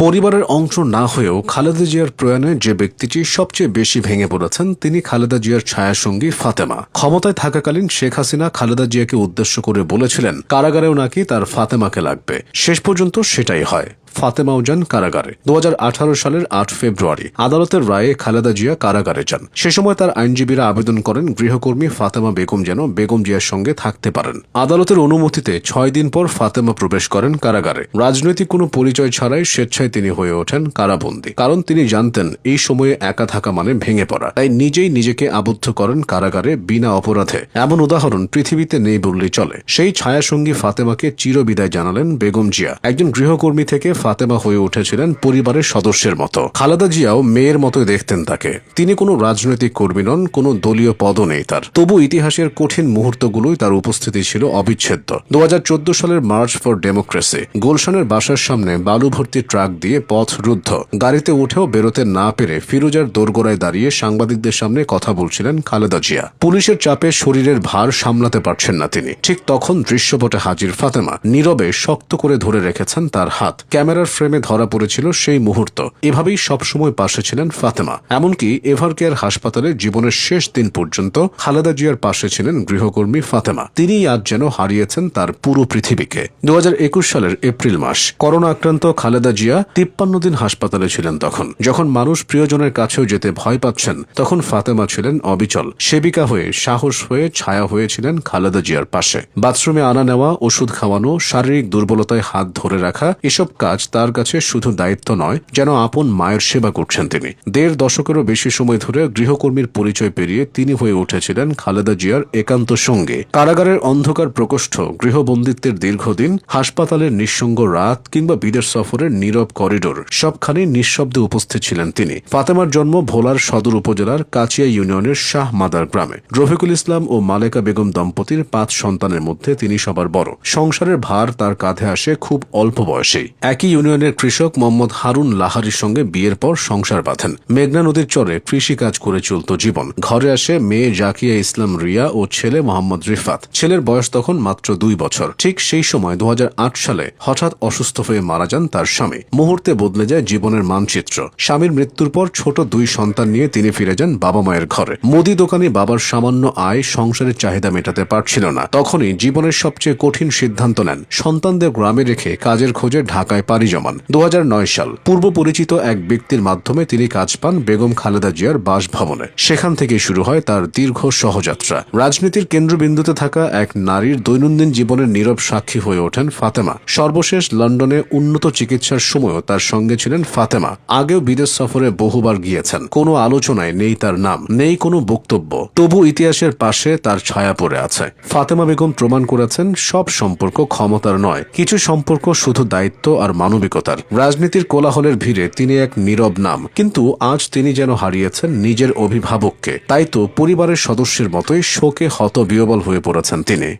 পরিবারের অংশ না হয়েও খালেদা জিয়ার প্রয়াণে যে ব্যক্তিটি সবচেয়ে বেশি ভেঙে পড়েছেন তিনি খালেদা জিয়ার ছায়াসঙ্গী ফাতেমা। ক্ষমতায় থাকাকালীন শেখ হাসিনা খালেদা জিয়াকে উদ্দেশ্য করে বলেছিলেন কারাগারেও নাকি তার ফাতেমাকে লাগবে। শেষ পর্যন্ত সেটাই হয়, ফাতেমাও যান কারাগারে। 2018 সালের 8 ফেব্রুয়ারি আদালতের রায়ে খালেদা জিয়া কারাগারে যান। সে সময় তার আইনজীবীরা আবেদন করেন গৃহকর্মী ফাতেমা বেগম যেন বেগম জিয়ার সঙ্গে থাকতে পারেন। আদালতের অনুমতিতে 6 দিন পর ফাতেমা প্রবেশ করেন কারাগারে। রাজনৈতিক কোনো পরিচয় ছাড়াই স্বেচ্ছায় তিনি হয়ে ওঠেন কারাবন্দী। কারণ তিনি জানতেন এই সময়ে একা থাকা মানে ভেঙে পড়া, তাই নিজেই নিজেকে আবদ্ধ করেন কারাগারে বিনা অপরাধে। এমন উদাহরণ পৃথিবীতে নেই বললেই চলে। সেই ছায়াসঙ্গী ফাতেমাকে চিরবিদায় জানালেন বেগম জিয়া। একজন গৃহকর্মী থেকে ফাতেমা হয়ে উঠেছিলেন পরিবারের সদস্যের মতো। খালেদা জিয়াও মেয়ের মতোই দেখতেন তাকে। তিনি কোনো রাজনৈতিক কর্মী নন, কোনো দলীয় পদও নেই তার। তবু ইতিহাসের কঠিন মুহূর্তগুলোই তার উপস্থিতি ছিল অবিচ্ছেদ্য। 2014 সালের মার্চ ফর ডেমোক্রেসি, গুলশানের বাসার সামনে বালু ভর্তি ট্রাক দিয়ে পথ রুদ্ধ। গাড়িতে উঠেও বেরোতে না পেরে ফিরোজার দোরগোড়ায় দাঁড়িয়ে সাংবাদিকদের সামনে কথা বলছিলেন খালেদা জিয়া। পুলিশের চাপে শরীরের ভার সামলাতে পারছেন না তিনি। ঠিক তখন দৃশ্যপটে হাজির ফাতেমা নীরবে শক্ত করে ধরে রেখেছেন তার হাত। ক্যামেরার ফ্রেমে ধরা পড়েছিল সেই মুহূর্ত। এভাবেই সবসময় পাশে ছিলেন ফাতেমা। এমনকি এভারকেয়ার হাসপাতালে জীবনের শেষ দিন পর্যন্ত খালেদা জিয়ার পাশে ছিলেন গৃহকর্মী ফাতেমা। তিনিই আজ যেন হারিয়েছেন তার পুরো পৃথিবীকে। 2021 সালের এপ্রিল মাস, করোনা আক্রান্ত খালেদা জিয়া 53 দিন হাসপাতালে ছিলেন। যখন মানুষ প্রিয়জনের কাছেও যেতে ভয় পাচ্ছেন, তখন ফাতেমা ছিলেন অবিচল। সেবিকা হয়ে, সাহস হয়ে, ছায়া হয়েছিলেন খালেদা জিয়ার পাশে। বাথরুমে আনা নেওয়া, ওষুধ খাওয়ানো, শারীরিক দুর্বলতায় হাত ধরে রাখা, এসব কাজ তার কাছে শুধু দায়িত্ব নয়, যেন আপন মায়ের সেবা করছেন তিনি। 1.5 দশকেরও বেশি সময় ধরে গৃহকর্মীর পরিচয় পেরিয়ে তিনি হয়ে উঠেছিলেন খালেদা জিয়ার একান্ত সঙ্গে। কারাগারের অন্ধকার প্রকোষ্ঠ, গৃহবন্দিত্বের দীর্ঘদিন, হাসপাতালের নিঃসঙ্গ রাত কিংবা বিদেশ সফরের নীরব করিডোর, সবখানে নিঃশব্দে উপস্থিত ছিলেন তিনি। ফাতেমার জন্ম ভোলার সদর উপজেলার কাচিয়া ইউনিয়নের শাহ মাদার গ্রামে। রফিকুল ইসলাম ও মালেকা বেগম দম্পতির 5 সন্তানের মধ্যে তিনি সবার বড়। সংসারের ভার তার কাঁধে আসে খুব অল্প বয়সেই। একই ইউনিয়নের কৃষক মোহাম্মদ হারুন লাহারির সঙ্গে বিয়ের পর সংসার বাঁধেন। মেঘনা নদীর চরে কৃষি কাজ করে চলত জীবন। ঘরে আসে মেয়ে জাকিয়া ইসলাম রিয়া ও ছেলে মোহাম্মদ রিফাত। ছেলের বয়স তখন মাত্র 2 বছর। ঠিক সেই সময় 2008 সালে হঠাৎ অসুস্থ হয়ে মারা যান তার স্বামী। মুহূর্তে বদলে যায় জীবনের মানচিত্র। স্বামীর মৃত্যুর পর ছোট 2 সন্তান নিয়ে তিনি ফিরে যান বাবা মায়ের ঘরে। মুদি দোকানে বাবার সামান্য আয় সংসারের চাহিদা মেটাতে পারছিল না। তখনই জীবনের সবচেয়ে কঠিন সিদ্ধান্ত নেন, সন্তানদের গ্রামে রেখে কাজের খোঁজে ঢাকায় পাড়ি জমান। 2009 সাল, পূর্ব পরিচিত এক ব্যক্তির মাধ্যমে তিনি কাজ পান বেগম খালেদা জিয়ার বাসভবনে। সেখান থেকে শুরু হয় তার দীর্ঘ সহযাত্রা। রাজনীতির কেন্দ্রবিন্দুতে থাকা এক নারীর দৈনন্দিন জীবনের নীরব সাক্ষী হয়ে ওঠেন ফাতেমা। সর্বশেষ লন্ডনে উন্নত চিকিৎসার সময়ও তার সঙ্গে ছিলেন ফাতেমা। আগেও বিদেশ সফরে বহুবার গিয়েছেন। কোনো আলোচনায় নেই তার নাম, নেই কোনো বক্তব্য, তবু ইতিহাসের পাশে তার ছায়া পড়ে আছে। ফাতেমা বেগম প্রমাণ করেছেন সব সম্পর্ক ক্ষমতার নয়, কিছু সম্পর্ক শুধু দায়িত্ব আর মানবিকতার। রাজনীতির কোলাহলের ভিড়ে তিনি এক নীরব নাম, কিন্তু আজ তিনি যেন হারিয়েছেন নিজের অভিভাবককে। তাই তো পরিবারের সদস্যের মতোই শোকে হতবিহ্বল হয়ে পড়েছেন তিনি।